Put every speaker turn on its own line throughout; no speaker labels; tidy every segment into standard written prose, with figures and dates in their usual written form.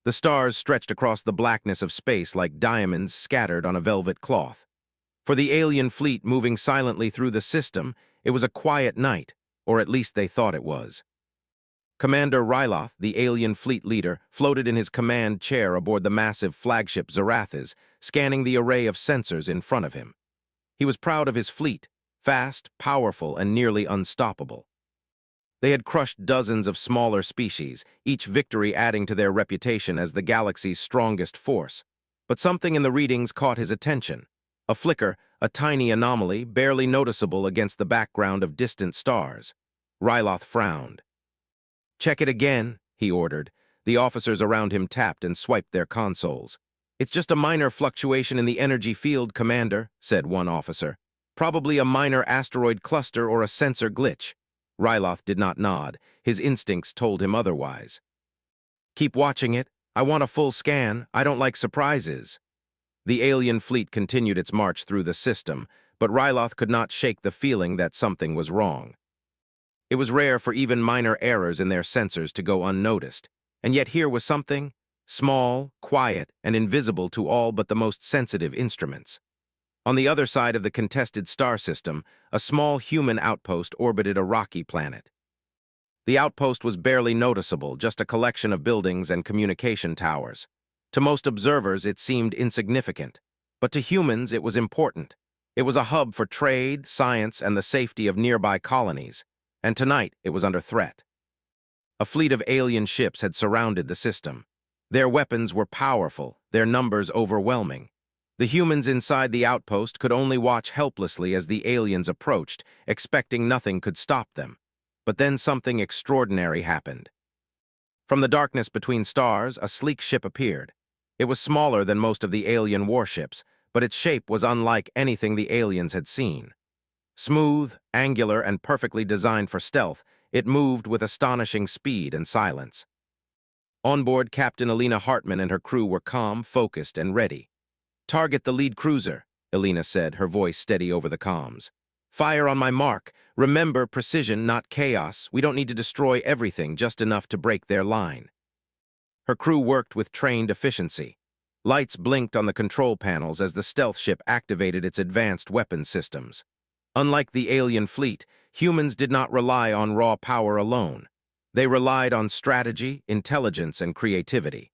The stars stretched across the blackness of space like diamonds scattered on a velvet cloth. For the alien fleet moving silently through the system, it was a quiet night, or at least they thought it was. Commander Ryloth, the alien fleet leader, floated in his command chair aboard the massive flagship Zarathis, scanning the array of sensors in front of him. He was proud of his fleet, fast, powerful, and nearly unstoppable. They had crushed dozens of smaller species, each victory adding to their reputation as the galaxy's strongest force. But something in the readings caught his attention. A flicker, a tiny anomaly, barely noticeable against the background of distant stars. Ryloth frowned. "Check it again," he ordered. The officers around him tapped and swiped their consoles. "It's just a minor fluctuation in the energy field, Commander," said one officer. "Probably a minor asteroid cluster or a sensor glitch." Ryloth did not nod. His instincts told him otherwise. "Keep watching it. I want a full scan. I don't like surprises." The alien fleet continued its march through the system, but Ryloth could not shake the feeling that something was wrong. It was rare for even minor errors in their sensors to go unnoticed, and yet here was something small, quiet, and invisible to all but the most sensitive instruments. On the other side of the contested star system, a small human outpost orbited a rocky planet. The outpost was barely noticeable, just a collection of buildings and communication towers. To most observers, it seemed insignificant, but to humans, it was important. It was a hub for trade, science, and the safety of nearby colonies, and tonight it was under threat. A fleet of alien ships had surrounded the system. Their weapons were powerful, their numbers overwhelming. The humans inside the outpost could only watch helplessly as the aliens approached, expecting nothing could stop them. But then something extraordinary happened. From the darkness between stars, a sleek ship appeared. It was smaller than most of the alien warships, but its shape was unlike anything the aliens had seen. Smooth, angular, and perfectly designed for stealth, it moved with astonishing speed and silence. On board, Captain Elena Hartman and her crew were calm, focused, and ready. "Target the lead cruiser," Elena said, her voice steady over the comms. "Fire on my mark. Remember, precision, not chaos. We don't need to destroy everything, just enough to break their line." Her crew worked with trained efficiency. Lights blinked on the control panels as the stealth ship activated its advanced weapons systems. Unlike the alien fleet, humans did not rely on raw power alone. They relied on strategy, intelligence, and creativity.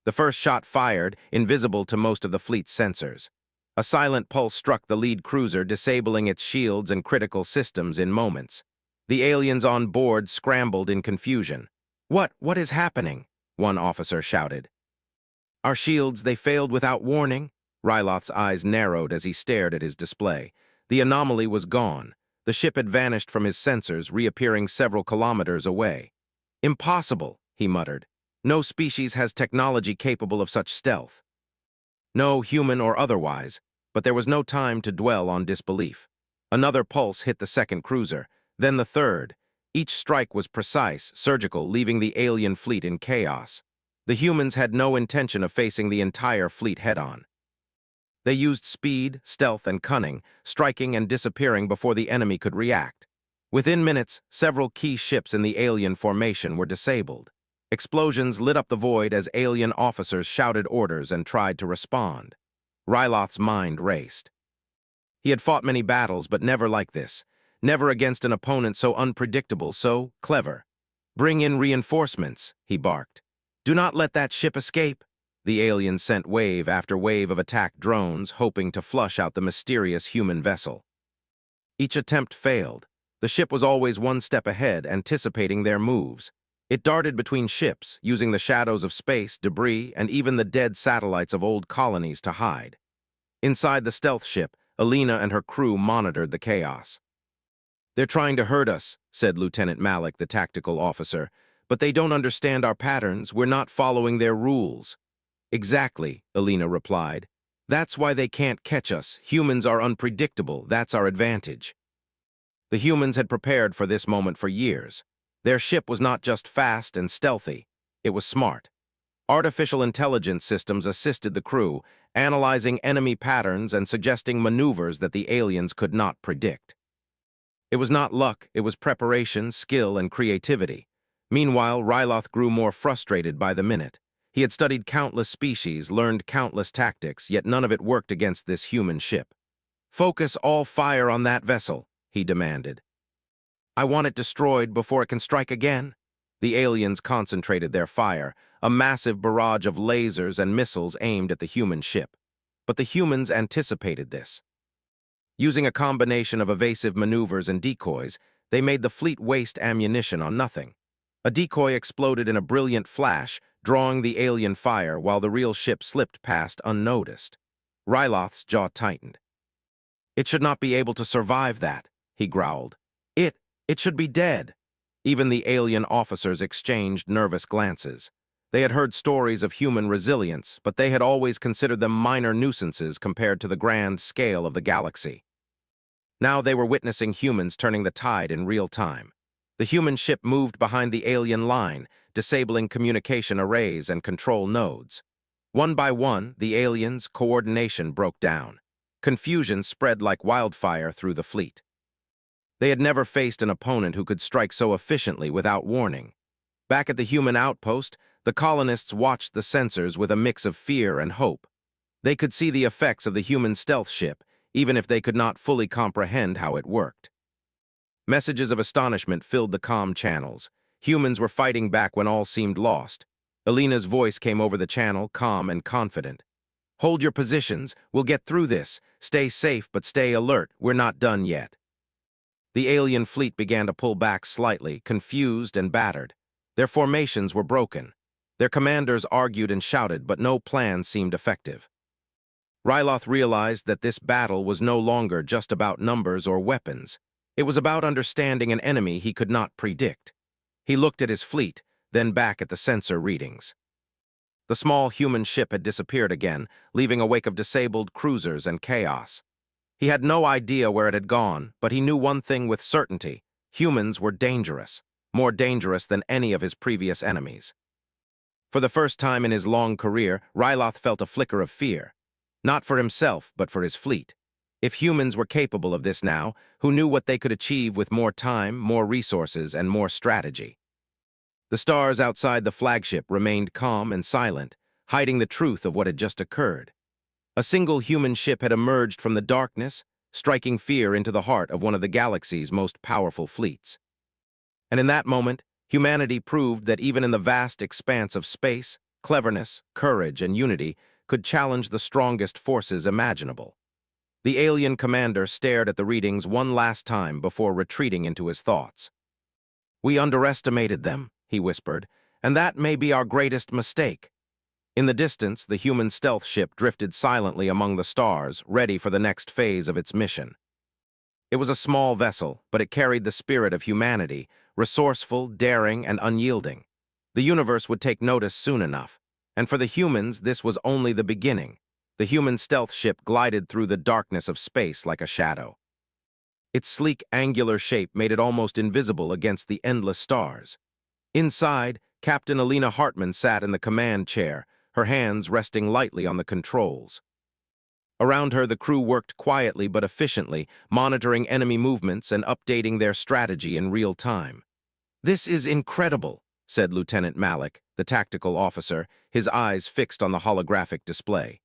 The first shot fired, invisible to most of the fleet's sensors. A silent pulse struck the lead cruiser, disabling its shields and critical systems in moments. The aliens on board scrambled in confusion. What is happening?" one officer shouted. "Our shields, they failed without warning." Ryloth's eyes narrowed as he stared at his display. The anomaly was gone. The ship had vanished from his sensors, reappearing several kilometers away. "Impossible," he muttered. "No species has technology capable of such stealth." No, human or otherwise, but there was no time to dwell on disbelief. Another pulse hit the second cruiser, then the third. Each strike was precise, surgical, leaving the alien fleet in chaos. The humans had no intention of facing the entire fleet head-on. They used speed, stealth, and cunning, striking and disappearing before the enemy could react. Within minutes, several key ships in the alien formation were disabled. Explosions lit up the void as alien officers shouted orders and tried to respond. Ryloth's mind raced. He had fought many battles, but never like this. Never against an opponent so unpredictable, so clever. "Bring in reinforcements," he barked. "Do not let that ship escape." The aliens sent wave after wave of attack drones, hoping to flush out the mysterious human vessel. Each attempt failed. The ship was always one step ahead, anticipating their moves. It darted between ships, using the shadows of space, debris, and even the dead satellites of old colonies to hide. Inside the stealth ship, Elena and her crew monitored the chaos. "They're trying to hurt us," said Lieutenant Malik, the tactical officer. "But they don't understand our patterns. We're not following their rules." "Exactly," Elena replied. "That's why they can't catch us. Humans are unpredictable. That's our advantage." The humans had prepared for this moment for years. Their ship was not just fast and stealthy, it was smart. Artificial intelligence systems assisted the crew, analyzing enemy patterns and suggesting maneuvers that the aliens could not predict. It was not luck, it was preparation, skill, and creativity. Meanwhile, Ryloth grew more frustrated by the minute. He had studied countless species, learned countless tactics, yet none of it worked against this human ship. "Focus all fire on that vessel," he demanded. "I want it destroyed before it can strike again." The aliens concentrated their fire, a massive barrage of lasers and missiles aimed at the human ship. But the humans anticipated this. Using a combination of evasive maneuvers and decoys, they made the fleet waste ammunition on nothing. A decoy exploded in a brilliant flash, drawing the alien fire while the real ship slipped past unnoticed. Ryloth's jaw tightened. "It should not be able to survive that," he growled. It should be dead." Even the alien officers exchanged nervous glances. They had heard stories of human resilience, but they had always considered them minor nuisances compared to the grand scale of the galaxy. Now they were witnessing humans turning the tide in real time. The human ship moved behind the alien line, disabling communication arrays and control nodes. One by one, the aliens' coordination broke down. Confusion spread like wildfire through the fleet. They had never faced an opponent who could strike so efficiently without warning. Back at the human outpost, the colonists watched the sensors with a mix of fear and hope. They could see the effects of the human stealth ship, even if they could not fully comprehend how it worked. Messages of astonishment filled the comm channels. Humans were fighting back when all seemed lost. Elena's voice came over the channel, calm and confident. "Hold your positions. We'll get through this. Stay safe, but stay alert. We're not done yet." The alien fleet began to pull back slightly, confused and battered. Their formations were broken. Their commanders argued and shouted, but no plan seemed effective. Ryloth realized that this battle was no longer just about numbers or weapons. It was about understanding an enemy he could not predict. He looked at his fleet, then back at the sensor readings. The small human ship had disappeared again, leaving a wake of disabled cruisers and chaos. He had no idea where it had gone, but he knew one thing with certainty: humans were dangerous, more dangerous than any of his previous enemies. For the first time in his long career, Ryloth felt a flicker of fear. Not for himself, but for his fleet. If humans were capable of this now, who knew what they could achieve with more time, more resources, and more strategy? The stars outside the flagship remained calm and silent, hiding the truth of what had just occurred. A single human ship had emerged from the darkness, striking fear into the heart of one of the galaxy's most powerful fleets. And in that moment, humanity proved that even in the vast expanse of space, cleverness, courage, and unity could challenge the strongest forces imaginable. The alien commander stared at the readings one last time before retreating into his thoughts. "We underestimated them," he whispered, "and that may be our greatest mistake." In the distance, the human stealth ship drifted silently among the stars, ready for the next phase of its mission. It was a small vessel, but it carried the spirit of humanity, resourceful, daring, and unyielding. The universe would take notice soon enough, and for the humans, this was only the beginning. The human stealth ship glided through the darkness of space like a shadow. Its sleek, angular shape made it almost invisible against the endless stars. Inside, Captain Elena Hartman sat in the command chair, her hands resting lightly on the controls. Around her, the crew worked quietly but efficiently, monitoring enemy movements and updating their strategy in real time. "This is incredible," said Lieutenant Malik, the tactical officer, his eyes fixed on the holographic display.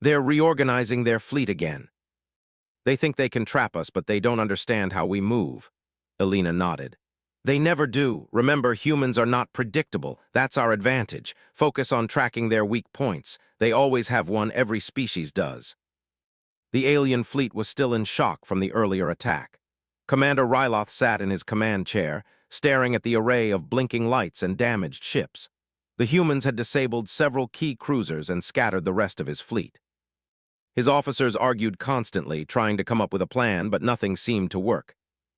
"They're reorganizing their fleet again." "They think they can trap us, but they don't understand how we move." Elena nodded. "They never do. Remember, humans are not predictable. That's our advantage. Focus on tracking their weak points. They always have one, every species does." The alien fleet was still in shock from the earlier attack. Commander Ryloth sat in his command chair, staring at the array of blinking lights and damaged ships. The humans had disabled several key cruisers and scattered the rest of his fleet. His officers argued constantly, trying to come up with a plan, but nothing seemed to work.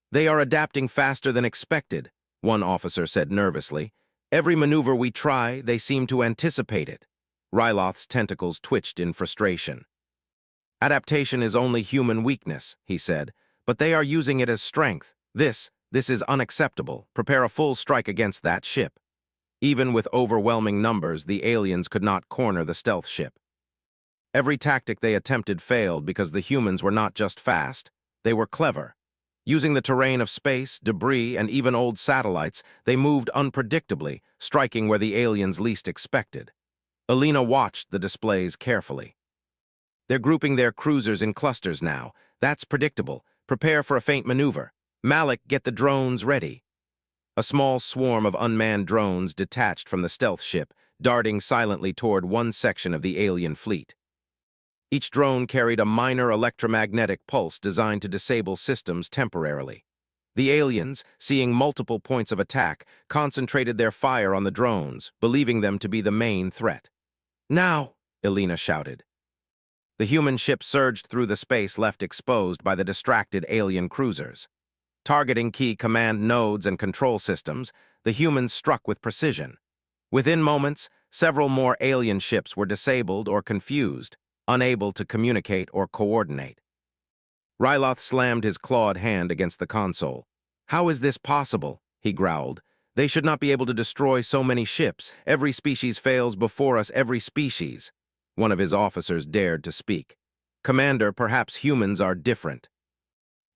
"They are adapting faster than expected," one officer said nervously. "Every maneuver we try, they seem to anticipate it." Ryloth's tentacles twitched in frustration. "Adaptation is only human weakness," he said, "but they are using it as strength. This is unacceptable. Prepare a full strike against that ship." Even with overwhelming numbers, the aliens could not corner the stealth ship. Every tactic they attempted failed because the humans were not just fast, they were clever. Using the terrain of space, debris, and even old satellites, they moved unpredictably, striking where the aliens least expected. Alina watched the displays carefully. They're grouping their cruisers in clusters now. That's predictable. Prepare for a feint maneuver. Malik, get the drones ready. A small swarm of unmanned drones detached from the stealth ship, darting silently toward one section of the alien fleet. Each drone carried a minor electromagnetic pulse designed to disable systems temporarily. The aliens, seeing multiple points of attack, concentrated their fire on the drones, believing them to be the main threat. "Now!" Alina shouted. The human ship surged through the space left exposed by the distracted alien cruisers. Targeting key command nodes and control systems, the humans struck with precision. Within moments, several more alien ships were disabled or confused, unable to communicate or coordinate. Ryloth slammed his clawed hand against the console. "How is this possible?" he growled. "They should not be able to destroy so many ships. Every species fails before us, every species." One of his officers dared to speak. "Commander, perhaps humans are different."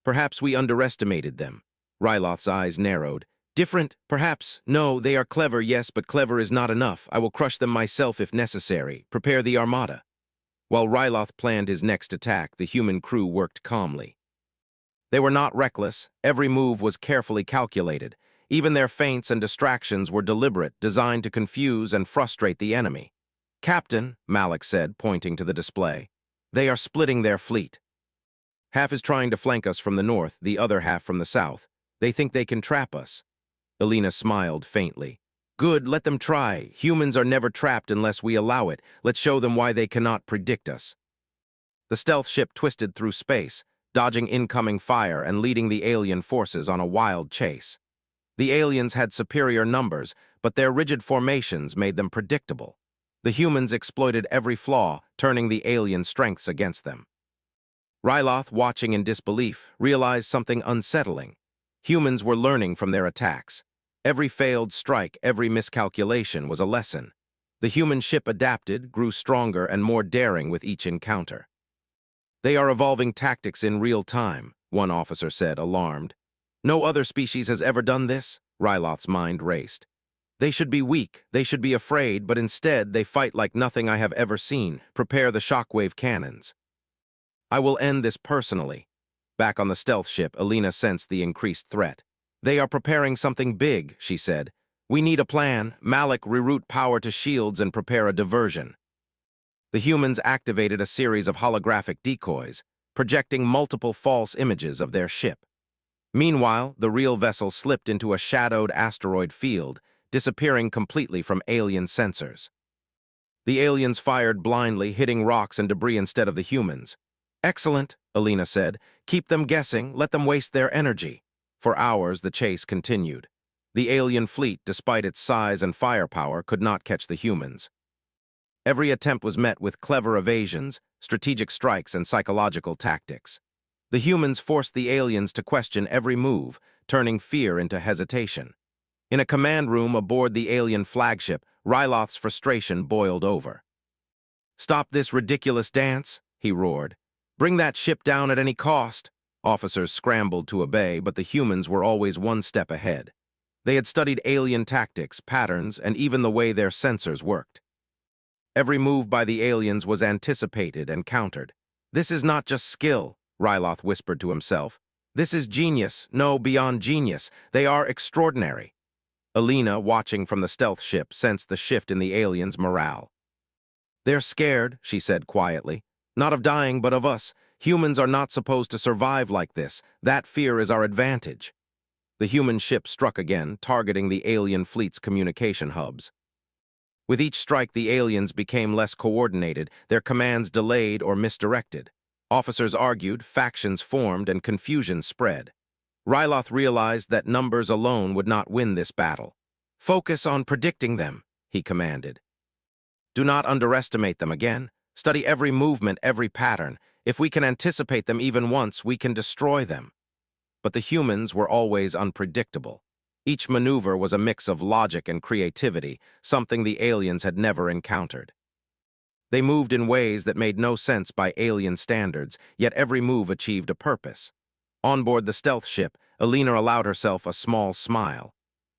"Perhaps we underestimated them." Ryloth's eyes narrowed. "Different? Perhaps. No, they are clever, yes, but clever is not enough. I will crush them myself if necessary. Prepare the armada." While Ryloth planned his next attack, the human crew worked calmly. They were not reckless. Every move was carefully calculated. Even their feints and distractions were deliberate, designed to confuse and frustrate the enemy. "Captain," Malik said, pointing to the display, "they are splitting their fleet. Half is trying to flank us from the north, the other half from the south. They think they can trap us." Alina smiled faintly. "Good, let them try. Humans are never trapped unless we allow it. Let's show them why they cannot predict us." The stealth ship twisted through space, dodging incoming fire and leading the alien forces on a wild chase. The aliens had superior numbers, but their rigid formations made them predictable. The humans exploited every flaw, turning the alien strengths against them. Ryloth, watching in disbelief, realized something unsettling. Humans were learning from their attacks. Every failed strike, every miscalculation was a lesson. The human ship adapted, grew stronger and more daring with each encounter. "They are evolving tactics in real time," one officer said, alarmed. "No other species has ever done this?" Ryloth's mind raced. "They should be weak, they should be afraid, but instead they fight like nothing I have ever seen. Prepare the shockwave cannons." "I will end this personally." Back on the stealth ship, Alina sensed the increased threat. "They are preparing something big," she said. "We need a plan. Malik, reroute power to shields and prepare a diversion." The humans activated a series of holographic decoys, projecting multiple false images of their ship. Meanwhile, the real vessel slipped into a shadowed asteroid field, disappearing completely from alien sensors. The aliens fired blindly, hitting rocks and debris instead of the humans. "Excellent," Alina said. "Keep them guessing, let them waste their energy." For hours, the chase continued. The alien fleet, despite its size and firepower, could not catch the humans. Every attempt was met with clever evasions, strategic strikes, and psychological tactics. The humans forced the aliens to question every move, turning fear into hesitation. In a command room aboard the alien flagship, Ryloth's frustration boiled over. "Stop this ridiculous dance," he roared. "Bring that ship down at any cost." Officers scrambled to obey, but the humans were always one step ahead. They had studied alien tactics, patterns, and even the way their sensors worked. Every move by the aliens was anticipated and countered. "This is not just skill," Ryloth whispered to himself. "This is genius, no, beyond genius. They are extraordinary." Alina, watching from the stealth ship, sensed the shift in the aliens' morale. "They're scared," she said quietly. "Not of dying, but of us. Humans are not supposed to survive like this. That fear is our advantage." The human ship struck again, targeting the alien fleet's communication hubs. With each strike, the aliens became less coordinated, their commands delayed or misdirected. Officers argued, factions formed, and confusion spread. Ryloth realized that numbers alone would not win this battle. "Focus on predicting them," he commanded. "Do not underestimate them again. Study every movement, every pattern. If we can anticipate them even once, we can destroy them." But the humans were always unpredictable. Each maneuver was a mix of logic and creativity, something the aliens had never encountered. They moved in ways that made no sense by alien standards, yet every move achieved a purpose. On board the stealth ship, Alina allowed herself a small smile.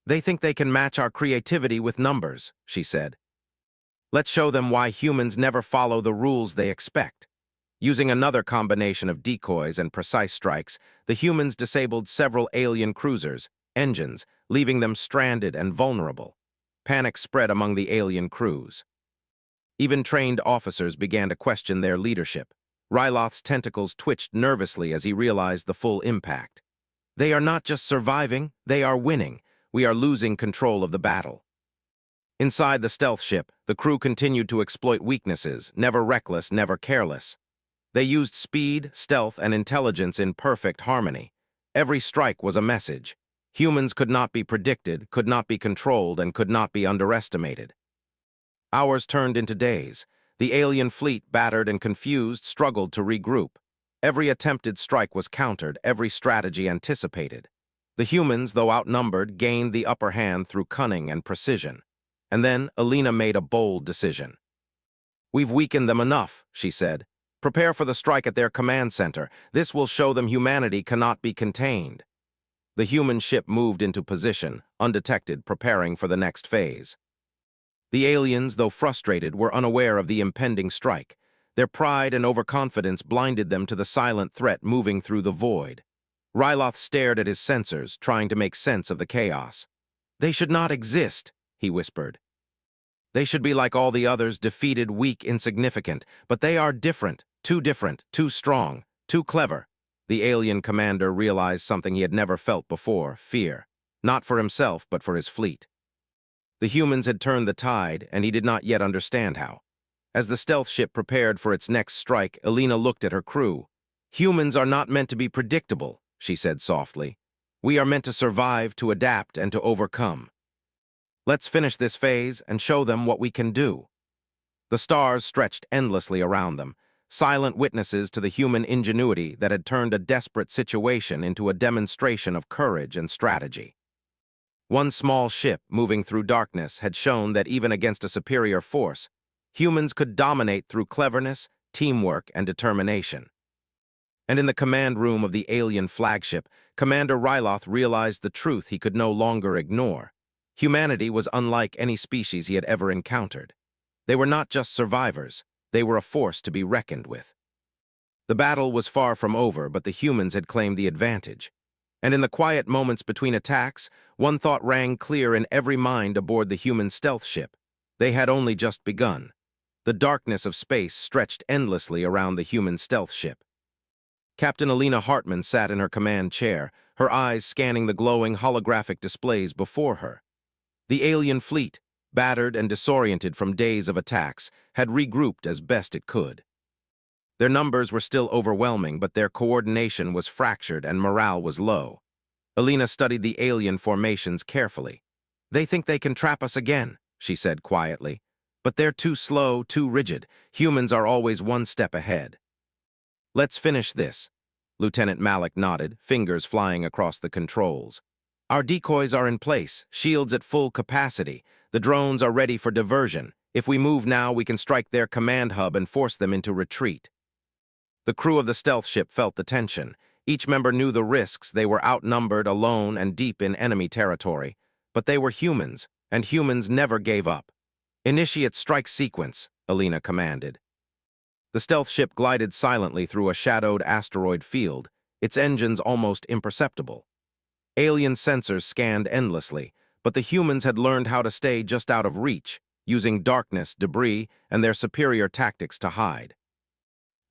"They think they can match our creativity with numbers," she said. Let's show them why humans never follow the rules they expect. Using another combination of decoys and precise strikes, the humans disabled several alien cruisers, engines, leaving them stranded and vulnerable. Panic spread among the alien crews. Even trained officers began to question their leadership. Ryloth's tentacles twitched nervously as he realized the full impact. They are not just surviving, they are winning. We are losing control of the battle. Inside the stealth ship, the crew continued to exploit weaknesses, never reckless, never careless. They used speed, stealth, and intelligence in perfect harmony. Every strike was a message. Humans could not be predicted, could not be controlled, and could not be underestimated. Hours turned into days. The alien fleet, battered and confused, struggled to regroup. Every attempted strike was countered, every strategy anticipated. The humans, though outnumbered, gained the upper hand through cunning and precision. And then Alina made a bold decision. "We've weakened them enough," she said. "Prepare for the strike at their command center. This will show them humanity cannot be contained." The human ship moved into position, undetected, preparing for the next phase. The aliens, though frustrated, were unaware of the impending strike. Their pride and overconfidence blinded them to the silent threat moving through the void. Ryloth stared at his sensors, trying to make sense of the chaos. "They should not exist," he whispered. "They should be like all the others, defeated, weak, insignificant. But they are different, too strong, too clever." The alien commander realized something he had never felt before: fear. Not for himself, but for his fleet. The humans had turned the tide, and he did not yet understand how. As the stealth ship prepared for its next strike, Alina looked at her crew. "Humans are not meant to be predictable," she said softly. "We are meant to survive, to adapt, and to overcome. Let's finish this phase and show them what we can do." The stars stretched endlessly around them, silent witnesses to the human ingenuity that had turned a desperate situation into a demonstration of courage and strategy. One small ship, moving through darkness, had shown that even against a superior force, humans could dominate through cleverness, teamwork, and determination. And in the command room of the alien flagship, Commander Ryloth realized the truth he could no longer ignore. Humanity was unlike any species he had ever encountered. They were not just survivors, they were a force to be reckoned with. The battle was far from over, but the humans had claimed the advantage. And in the quiet moments between attacks, one thought rang clear in every mind aboard the human stealth ship. They had only just begun. The darkness of space stretched endlessly around the human stealth ship. Captain Alina Hartman sat in her command chair, her eyes scanning the glowing holographic displays before her. The alien fleet, battered and disoriented from days of attacks, had regrouped as best it could. Their numbers were still overwhelming, but their coordination was fractured and morale was low. Alina studied the alien formations carefully. "They think they can trap us again," she said quietly. "But they're too slow, too rigid. Humans are always one step ahead." "Let's finish this." Lieutenant Malik nodded, fingers flying across the controls. "Our decoys are in place, shields at full capacity. The drones are ready for diversion. If we move now, we can strike their command hub and force them into retreat." The crew of the stealth ship felt the tension. Each member knew the risks. They were outnumbered, alone, and deep in enemy territory. But they were humans, and humans never gave up. "Initiate strike sequence," Alina commanded. The stealth ship glided silently through a shadowed asteroid field, its engines almost imperceptible. Alien sensors scanned endlessly, but the humans had learned how to stay just out of reach, using darkness, debris, and their superior tactics to hide.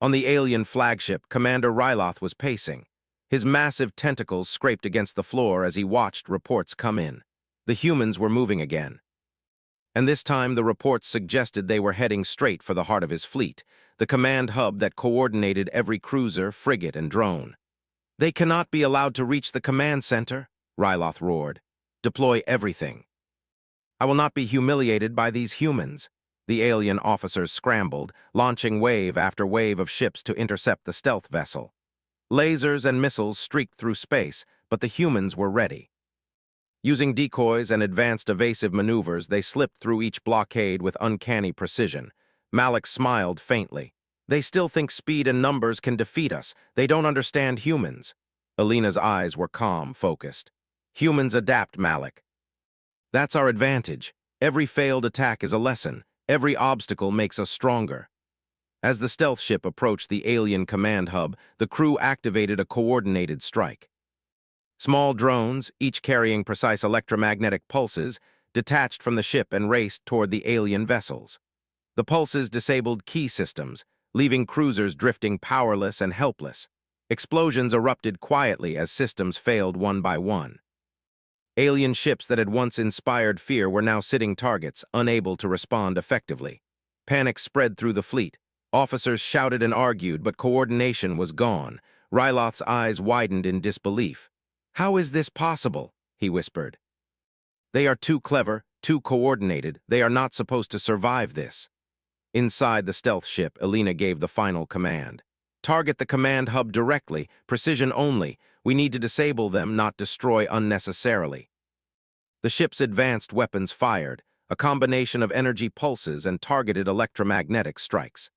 On the alien flagship, Commander Ryloth was pacing. His massive tentacles scraped against the floor as he watched reports come in. The humans were moving again. And this time the reports suggested they were heading straight for the heart of his fleet, the command hub that coordinated every cruiser, frigate, and drone. "They cannot be allowed to reach the command center," Ryloth roared. "Deploy everything." "I will not be humiliated by these humans." The alien officers scrambled, launching wave after wave of ships to intercept the stealth vessel. Lasers and missiles streaked through space, but the humans were ready. Using decoys and advanced evasive maneuvers, they slipped through each blockade with uncanny precision. Malik smiled faintly. "They still think speed and numbers can defeat us. They don't understand humans." Alina's eyes were calm, focused. "Humans adapt, Malik. That's our advantage. Every failed attack is a lesson. Every obstacle makes us stronger. As the stealth ship approached the alien command hub, the crew activated a coordinated strike. Small drones, each carrying precise electromagnetic pulses, detached from the ship and raced toward the alien vessels. The pulses disabled key systems, leaving cruisers drifting powerless and helpless. Explosions erupted quietly as systems failed one by one. Alien ships that had once inspired fear were now sitting targets, unable to respond effectively. Panic spread through the fleet. Officers shouted and argued, but coordination was gone. Ryloth's eyes widened in disbelief. "How is this possible?" he whispered. "They are too clever, too coordinated. They are not supposed to survive this." Inside the stealth ship, Elena gave the final command. "Target the command hub directly, precision only. We need to disable them, not destroy unnecessarily." The ship's advanced weapons fired, a combination of energy pulses and targeted electromagnetic strikes.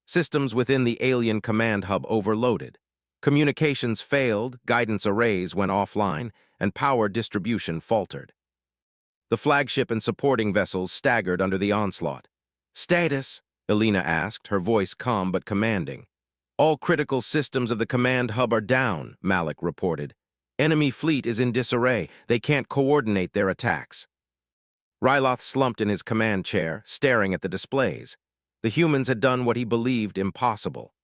Systems within the alien command hub overloaded. Communications failed, guidance arrays went offline, and power distribution faltered. The flagship and supporting vessels staggered under the onslaught. "Status?" Elena asked, her voice calm but commanding. "All critical systems of the command hub are down," Malik reported. "Enemy fleet is in disarray. They can't coordinate their attacks." Ryloth slumped in his command chair, staring at the displays. The humans had done what he believed impossible.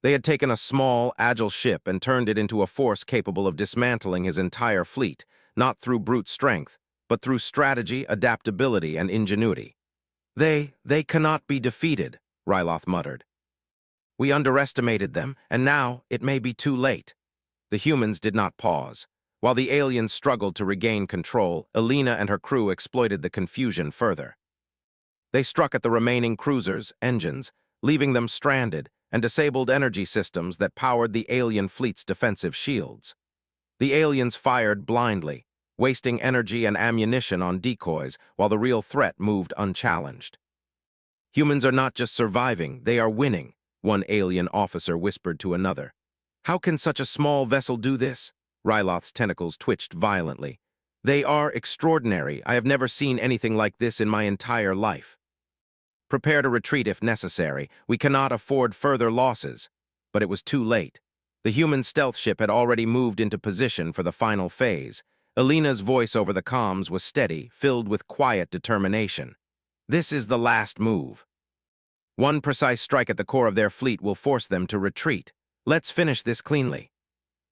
They had taken a small, agile ship and turned it into a force capable of dismantling his entire fleet, not through brute strength, but through strategy, adaptability, and ingenuity. They cannot be defeated," Ryloth muttered. "We underestimated them, and now it may be too late." The humans did not pause. While the aliens struggled to regain control, Elena and her crew exploited the confusion further. They struck at the remaining cruisers' engines, leaving them stranded, and disabled energy systems that powered the alien fleet's defensive shields. The aliens fired blindly, wasting energy and ammunition on decoys while the real threat moved unchallenged. "Humans are not just surviving, they are winning," one alien officer whispered to another. "How can such a small vessel do this?" Ryloth's tentacles twitched violently. "They are extraordinary. I have never seen anything like this in my entire life. Prepare to retreat if necessary. We cannot afford further losses." But it was too late. The human stealth ship had already moved into position for the final phase. Elena's voice over the comms was steady, filled with quiet determination. "This is the last move. One precise strike at the core of their fleet will force them to retreat. Let's finish this cleanly."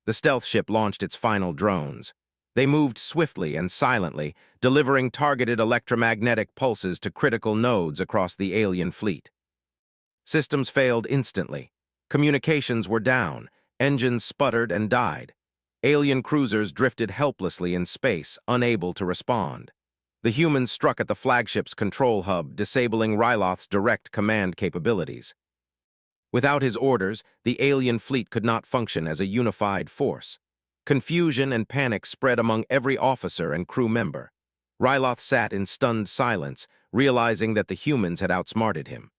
The stealth ship launched its final drones. They moved swiftly and silently, delivering targeted electromagnetic pulses to critical nodes across the alien fleet. Systems failed instantly. Communications were down, engines sputtered and died. Alien cruisers drifted helplessly in space, unable to respond. The humans struck at the flagship's control hub, disabling Ryloth's direct command capabilities. Without his orders, the alien fleet could not function as a unified force. Confusion and panic spread among every officer and crew member. Ryloth sat in stunned silence, realizing that the humans had outsmarted him.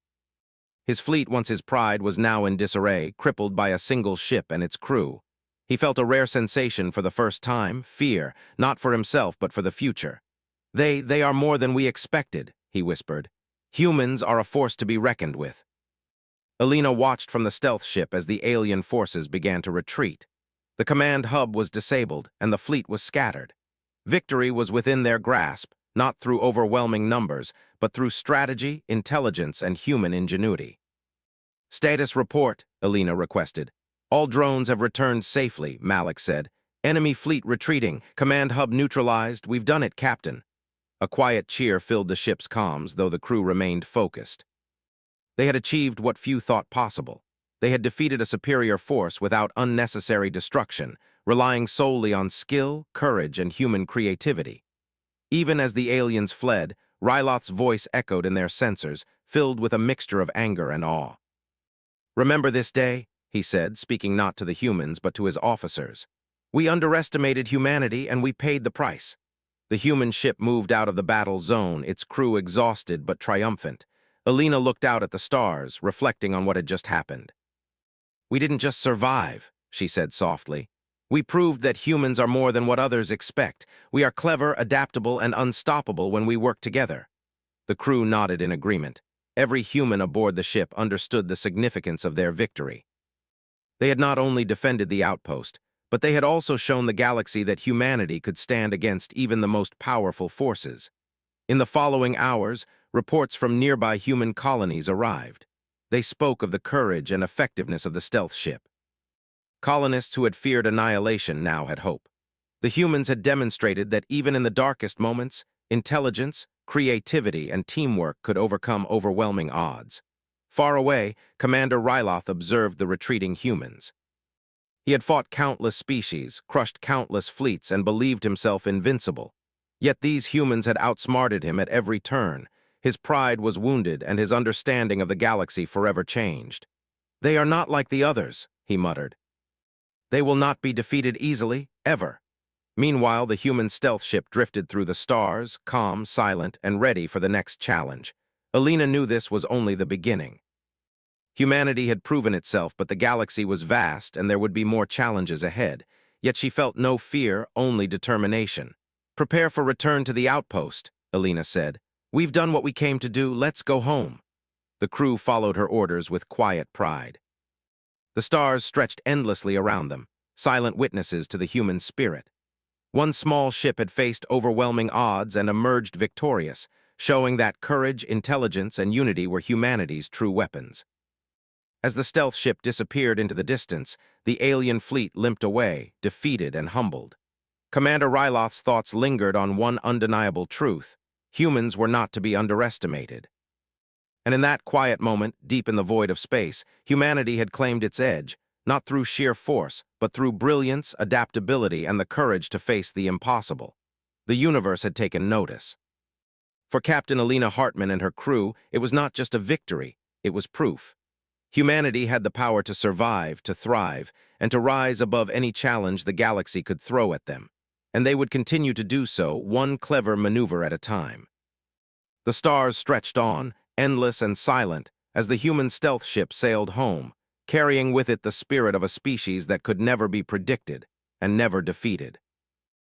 His fleet, once his pride, was now in disarray, crippled by a single ship and its crew. He felt a rare sensation for the first time, fear, not for himself but for the future. They are more than we expected," he whispered. "Humans are a force to be reckoned with." Elena watched from the stealth ship as the alien forces began to retreat. The command hub was disabled, and the fleet was scattered. Victory was within their grasp, not through overwhelming numbers, but through strategy, intelligence, and human ingenuity. "Status report," Elena requested. "All drones have returned safely," Malik said. "Enemy fleet retreating. Command hub neutralized. We've done it, Captain." A quiet cheer filled the ship's comms, though the crew remained focused. They had achieved what few thought possible. They had defeated a superior force without unnecessary destruction, relying solely on skill, courage, and human creativity. Even as the aliens fled, Ryloth's voice echoed in their sensors, filled with a mixture of anger and awe. "Remember this day," he said, speaking not to the humans but to his officers. "We underestimated humanity and we paid the price." The human ship moved out of the battle zone, its crew exhausted but triumphant. Elena looked out at the stars, reflecting on what had just happened. "We didn't just survive," she said softly. "We proved that humans are more than what others expect. We are clever, adaptable, and unstoppable when we work together." The crew nodded in agreement. Every human aboard the ship understood the significance of their victory. They had not only defended the outpost, but they had also shown the galaxy that humanity could stand against even the most powerful forces. In the following hours, reports from nearby human colonies arrived. They spoke of the courage and effectiveness of the stealth ship. Colonists who had feared annihilation now had hope. The humans had demonstrated that even in the darkest moments, intelligence, creativity, and teamwork could overcome overwhelming odds. Far away, Commander Ryloth observed the retreating humans. He had fought countless species, crushed countless fleets, and believed himself invincible. Yet these humans had outsmarted him at every turn. His pride was wounded, and his understanding of the galaxy forever changed. "They are not like the others," he muttered. "They will not be defeated easily, ever." Meanwhile, the human stealth ship drifted through the stars, calm, silent, and ready for the next challenge. Alina knew this was only the beginning. Humanity had proven itself, but the galaxy was vast, and there would be more challenges ahead. Yet she felt no fear, only determination. "Prepare for return to the outpost," Alina said. "We've done what we came to do, let's go home." The crew followed her orders with quiet pride. The stars stretched endlessly around them, silent witnesses to the human spirit. One small ship had faced overwhelming odds and emerged victorious, showing that courage, intelligence, and unity were humanity's true weapons. As the stealth ship disappeared into the distance, the alien fleet limped away, defeated and humbled. Commander Ryloth's thoughts lingered on one undeniable truth: humans were not to be underestimated. And in that quiet moment, deep in the void of space, humanity had claimed its edge, not through sheer force, but through brilliance, adaptability, and the courage to face the impossible. The universe had taken notice. For Captain Alina Hartman and her crew, it was not just a victory, it was proof. Humanity had the power to survive, to thrive, and to rise above any challenge the galaxy could throw at them. And they would continue to do so, one clever maneuver at a time. The stars stretched on, endless and silent, as the human stealth ship sailed home, carrying with it the spirit of a species that could never be predicted and never defeated.